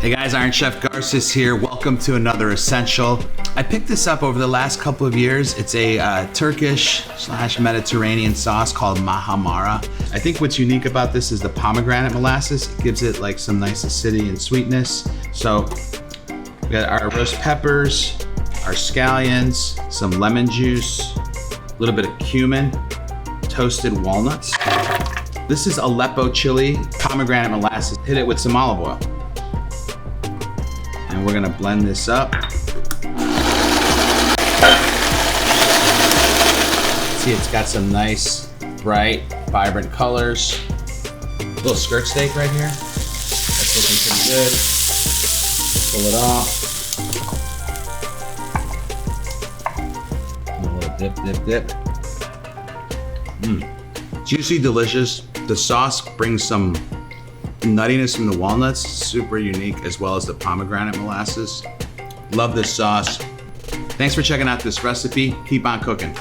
Hey guys, Iron Chef Garces here. Welcome to another Essential. I picked this up over the last couple of years. It's a Turkish/Mediterranean sauce called Muhammara. I think what's unique about this is the pomegranate molasses. It gives it like some nice acidity and sweetness. So we got our roast peppers, our scallions, some lemon juice, a little bit of cumin, toasted walnuts. This is Aleppo chili, pomegranate molasses. Hit it with some olive oil. And we're gonna blend this up. See, it's got some nice, bright, vibrant colors. Little skirt steak right here. That's looking pretty good. Pull it off. A little dip. Juicy, delicious. The sauce brings some nuttiness from the walnuts, super unique, as well as the pomegranate molasses. Love this sauce. Thanks for checking out this recipe. Keep on cooking.